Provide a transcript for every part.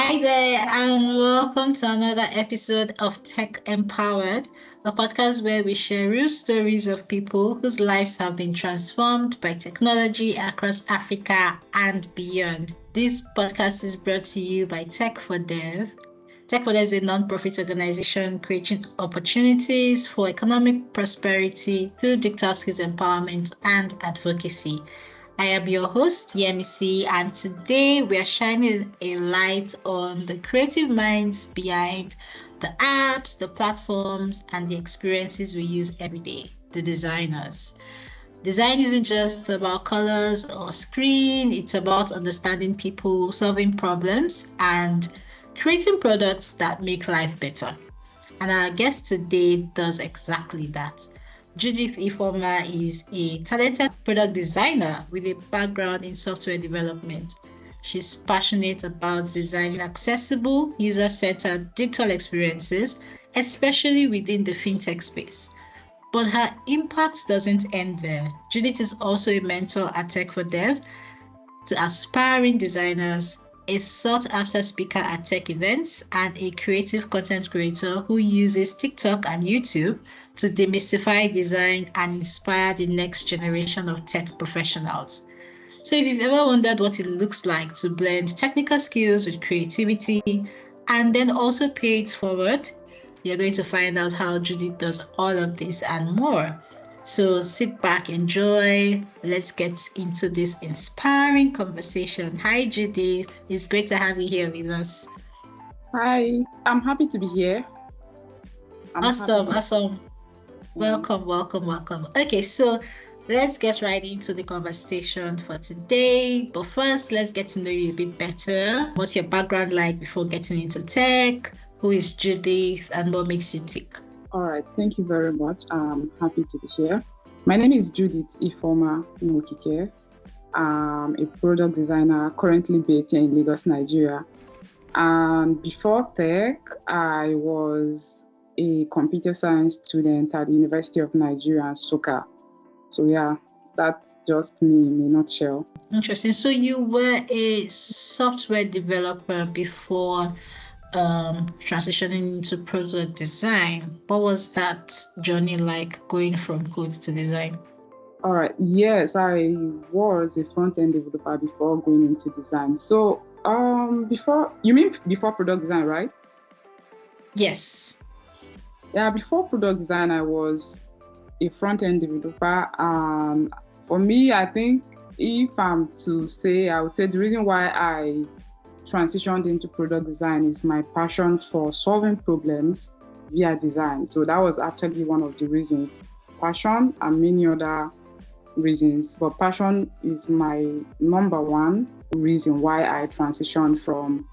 Hi there, and welcome to another episode of TechEmpowered, a podcast where we share real stories of people whose lives have been transformed by technology across Africa and beyond. This podcast is brought to you by Tech for Dev. Tech for Dev is a non-profit organization creating opportunities for economic prosperity through digital skills empowerment and advocacy. I am your host, Yemisi, and today we are shining a light on the creative minds behind the apps, the platforms, and the experiences we use every day, the designers. Design isn't just about colors or screen, it's about understanding people, solving problems, and creating products that make life better. And our guest today does exactly that. Judith Ifeoma is a talented product designer with a background in software development. She's passionate about designing accessible, user-centered digital experiences, especially within the fintech space. But her impact doesn't end there. Judith is also a mentor at Tech for Dev to aspiring designers, a sought-after speaker at tech events, and a creative content creator who uses TikTok and YouTube to demystify design and inspire the next generation of tech professionals. So if you've ever wondered what it looks like to blend technical skills with creativity and then also pay it forward, you're going to find out how Judith does all of this and more. So sit back, enjoy. Let's get into this inspiring conversation. Hi, Judith. It's great to have you here with us. Hi, I'm happy to be here. Awesome. Welcome. Okay, so let's get right into the conversation for today. But first, let's get to know you a bit better. What's your background like before getting into tech? Who is Judith and what makes you tick? All right, thank you very much. I'm happy to be here. My name is Judith Ifeoma Mokike. I'm a product designer currently based here in Lagos, Nigeria. And before tech, I was a computer science student at the University of Nigeria, Nsukka. So yeah, that's just me in a nutshell. Interesting. So you were a software developer before transitioning into product design. What was that journey like going from code to design? All right. Yes, I was a front-end developer before going into design. So before product design, right? Yes. Yeah, before product design, I was a front-end developer. For me, I think if I'm to say, I would say the reason why I transitioned into product design is my passion for solving problems via design. So that was actually one of the reasons. Passion and many other reasons, but passion is my number one reason why I transitioned from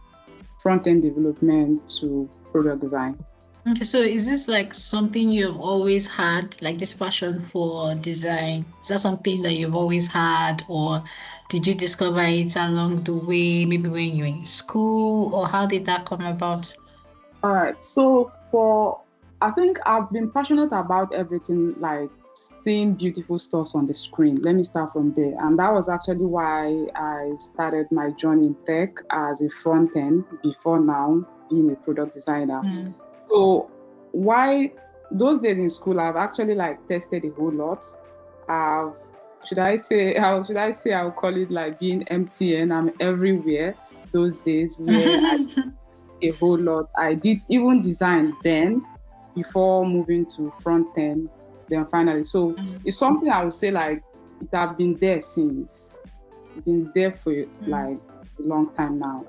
front-end development to product design. Okay, so is this like something you've always had, like this passion for design? Is that something that you've always had, or did you discover it along the way, maybe when you were in school, or how did that come about? All right, so I think I've been passionate about everything, like seeing beautiful stuff on the screen. Let me start from there. And that was actually why I started my journey in tech as a front end before now being a product designer. So why those days in school, I've actually tested a whole lot. Should I say I'll call it like being MTN. I'm everywhere those days where I did a whole lot. I did even design then before moving to front end, then finally. So it's something I would say it has been there since. It's been there for a long time now.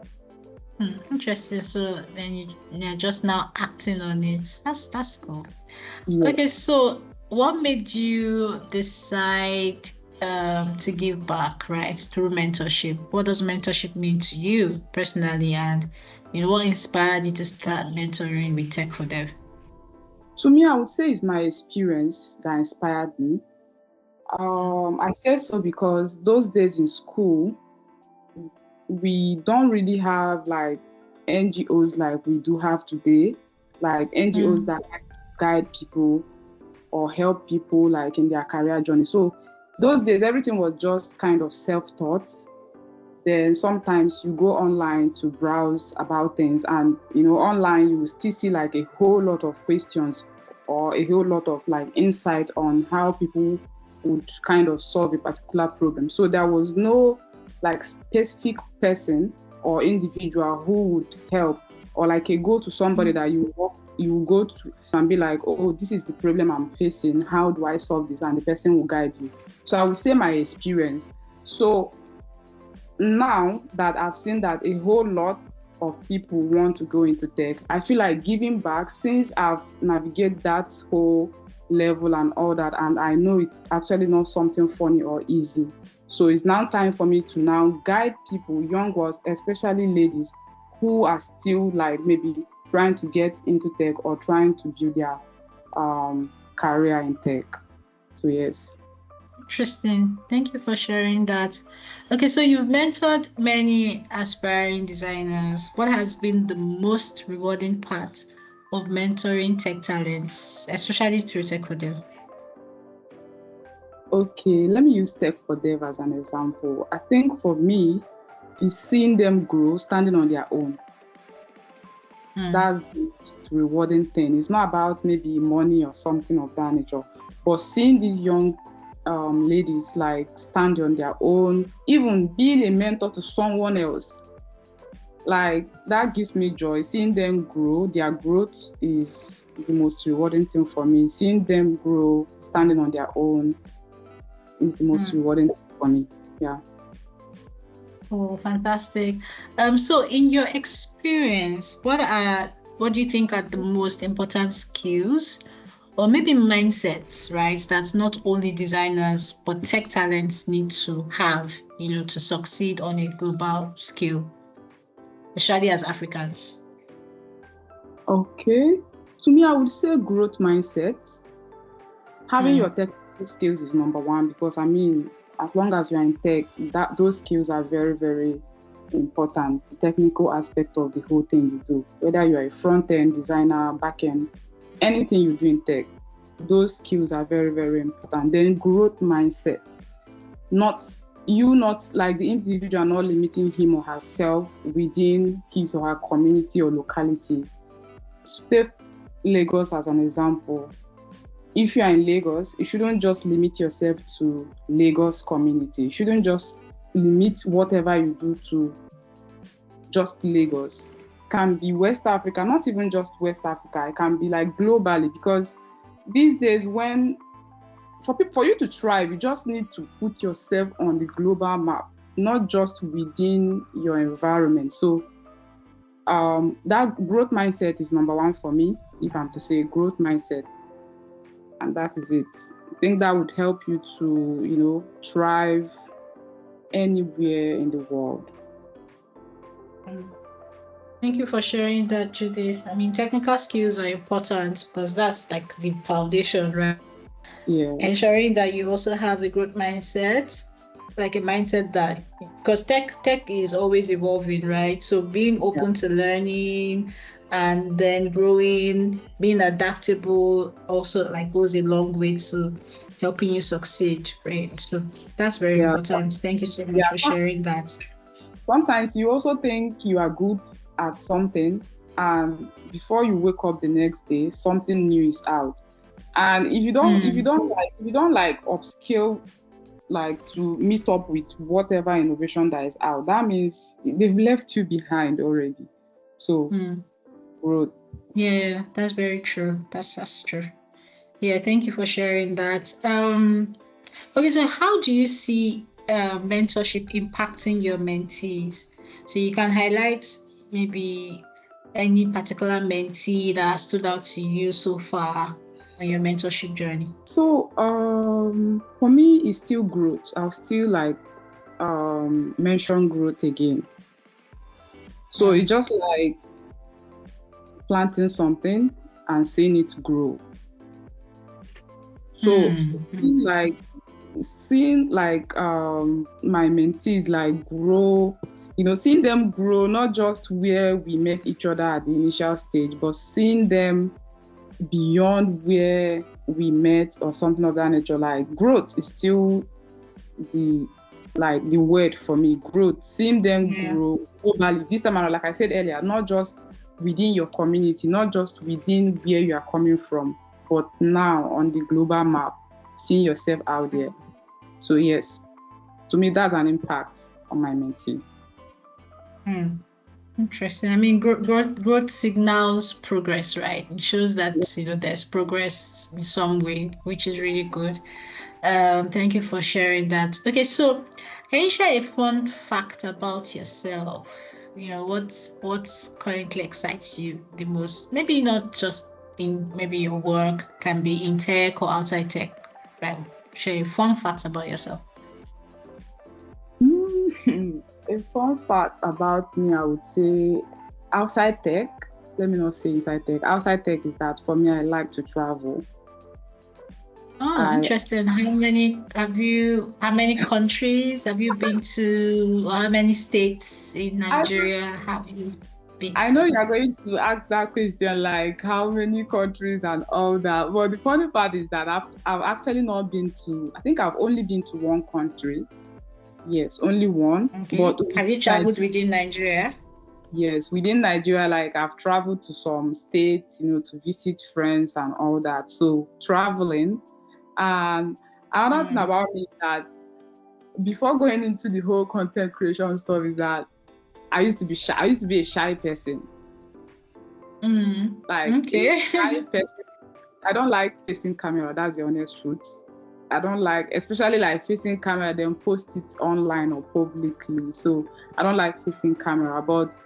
Interesting. So then you're just now acting on it. That's cool. Yes. Okay, so what made you decide to give back, right, through mentorship? What does mentorship mean to you personally, and what inspired you to start mentoring with Tech for Dev? To me, I would say it's my experience that inspired me. I said so because those days in school, we don't really have NGOs like we do have today, like NGOs that guide people or help people in their career journey. So those days, everything was just kind of self-taught. Then sometimes you go online to browse about things, and online you will still see like a whole lot of questions or a whole lot of like insight on how people would kind of solve a particular problem. So there was no like specific person or individual who would help, or like a go to somebody that you go to and be like, oh, this is the problem I'm facing, how do I solve this? And the person will guide you. So I would say my experience. So now that I've seen that a whole lot of people want to go into tech, I feel like giving back, since I've navigated that whole level and all that, and I know it's actually not something funny or easy. So it's now time for me to now guide people, young ones, especially ladies, who are still like maybe trying to get into tech or trying to build their career in tech. So yes. Interesting. Thank you for sharing that. Okay, so you've mentored many aspiring designers. What has been the most rewarding part of mentoring tech talents, especially through Tech for Dev? Okay, let me use Tech for Dev as an example. I think for me, is seeing them grow, standing on their own. That's the most rewarding thing. It's not about maybe money or something of that nature, but seeing these young ladies like stand on their own, even being a mentor to someone else, like that gives me joy. Seeing them grow, their growth is the most rewarding thing for me. Seeing them grow, standing on their own is the most rewarding thing for me. Yeah. Oh, fantastic. So in your experience, what do you think are the most important skills or maybe mindsets, right? That's not only designers, but tech talents need to have, to succeed on a global scale, especially as Africans. Okay. To me, I would say growth mindset. Having your technical skills is number one, because I mean, as long as you're in tech, those skills are very, very important. The technical aspect of the whole thing you do, whether you're a front-end designer, back-end, anything you do in tech, those skills are very, very important. Then growth mindset, not like the individual not limiting him or herself within his or her community or locality. Take Lagos as an example. If you are in Lagos, you shouldn't just limit yourself to Lagos community. You shouldn't just limit whatever you do to just Lagos. It can be West Africa, not even just West Africa. It can be like globally, because these days for you to thrive, you just need to put yourself on the global map, not just within your environment. So that growth mindset is number one for me, if I'm to say growth mindset. And that is it. I think that would help you to, thrive anywhere in the world. Thank you for sharing that, Judith. I mean, technical skills are important because that's like the foundation, right? Yeah. Ensuring that you also have a growth mindset, like a mindset that, because tech is always evolving, right? So being open to learning and then growing, being adaptable also like goes a long way to helping you succeed, right? So that's very important. Thank you so much for sharing that. Sometimes you also think you are good at something, and before you wake up the next day, something new is out. And if you don't like upskill, like to meet up with whatever innovation that is out, that means they've left you behind already. So growth. Yeah, that's very true. That's true. Yeah, thank you for sharing that. Okay, so how do you see mentorship impacting your mentees? So you can highlight maybe any particular mentee that has stood out to you so far on your mentorship journey. So for me, it's still growth. I'll still like mention growth again. So it's just like planting something and seeing it grow. So seeing like my mentees like grow, seeing them grow, not just where we met each other at the initial stage, but seeing them beyond where we met or something of that nature. Like growth is still the like the word for me, growth. Seeing them grow globally. This time around, like I said earlier, not just within your community, not just within where you are coming from, but now on the global map, seeing yourself out there. So yes, to me, that's an impact on my mentee. Interesting. I mean, growth signals progress, right? It shows that there's progress in some way, which is really good. Thank you for sharing that. Okay, so can you share a fun fact about yourself? What's currently excites you the most? Maybe not just in maybe your work, can be in tech or outside tech. Right? Share a fun fact about yourself. A fun fact about me, I would say outside tech. Let me not say inside tech. Outside tech is that for me, I like to travel. Interesting. How many countries have you been to? Or how many states in Nigeria have you been to? I know you are going to ask that question, like how many countries and all that. But the funny part is that I've actually not been to, I think I've only been to one country. Yes, only one. Okay. But have you traveled within Nigeria? Yes, within Nigeria, like I've traveled to some states, to visit friends and all that. So traveling. And another thing about me is that before going into the whole content creation stuff is that I used to be shy. I used to be a shy person. A shy person. I don't like facing camera. That's the honest truth. I don't like, especially like facing camera, then post it online or publicly. So I don't like facing camera. But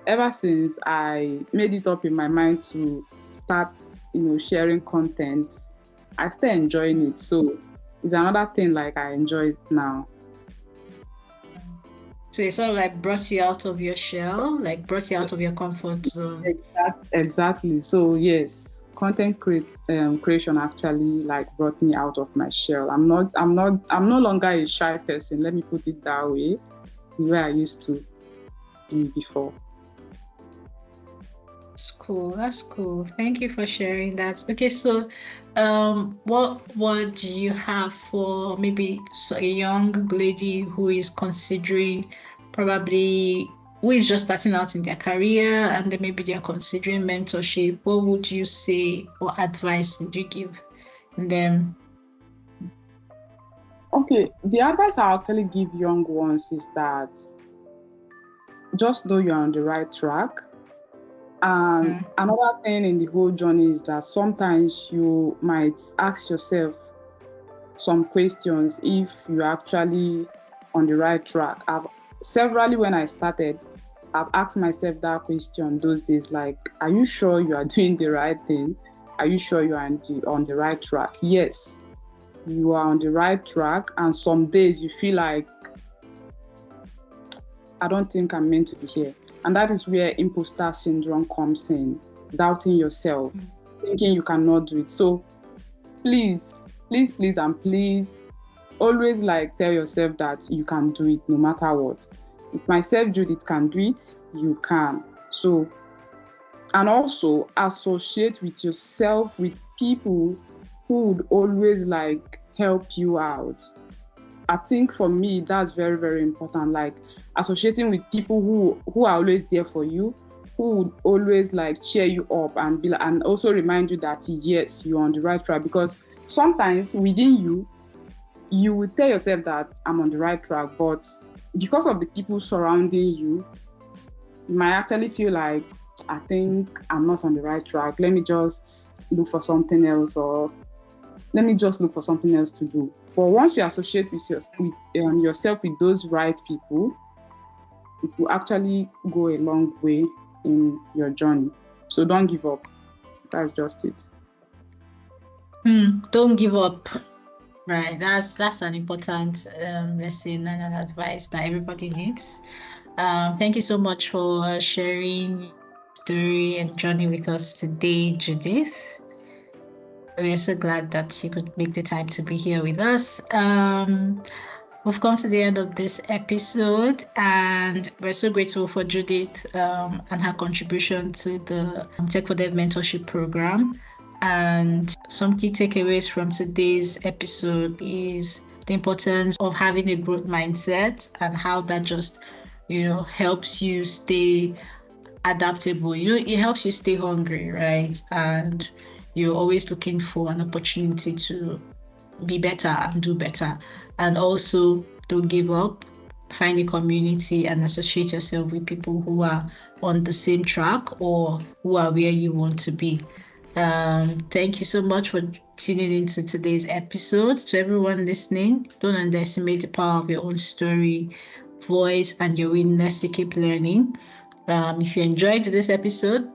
ever since I made it up in my mind to start, sharing content, I still enjoying it. So it's another thing like I enjoy it now. So it sort of like brought you out of your shell, like brought you out of your comfort zone. Exactly. So yes, content creation actually like brought me out of my shell. I'm no longer a shy person. Let me put it that way, the way I used to be before. That's cool. Thank you for sharing that. Okay, so what do you have for maybe a young lady who is considering, probably who is just starting out in their career and then maybe they're considering mentorship? What would you say or advice would you give them? Okay, the advice I actually give young ones is that just know you're on the right track. And another thing in the whole journey is that sometimes you might ask yourself some questions if you're actually on the right track. Severally, when I started, I've asked myself that question those days, like, are you sure you are doing the right thing? Are you sure you are on the right track? Yes, you are on the right track. And some days you feel like, I don't think I'm meant to be here. And that is where imposter syndrome comes in, doubting yourself, thinking you cannot do it. So please, always like tell yourself that you can do it no matter what. If myself, Judith, can do it, you can. So, and also associate with yourself with people who would always like help you out. I think for me, that's very, very important. Like associating with people who are always there for you, who would always like cheer you up and also remind you that yes, you're on the right track. Because sometimes within you will tell yourself that I'm on the right track, but because of the people surrounding you, you might actually feel like, I think I'm not on the right track. Let me just look for something else, or let me just look for something else to do. But once you associate with yourself with those right people, it will actually go a long way in your journey. So don't give up. That's just it. Don't give up. Right. That's an important lesson and an advice that everybody needs. Thank you so much for sharing your story and journey with us today, Judith. We're so glad that you could make the time to be here with us. We've come to the end of this episode, and we're so grateful for Judith and her contribution to the TechEmpowered mentorship program. And some key takeaways from today's episode is the importance of having a growth mindset and how that just, helps you stay adaptable. It helps you stay hungry, right? And you're always looking for an opportunity to be better and do better. And also, don't give up. Find a community and associate yourself with people who are on the same track or who are where you want to be. Thank you so much for tuning into today's episode. To everyone listening, don't underestimate the power of your own story, voice, and your willingness to keep learning. If you enjoyed this episode,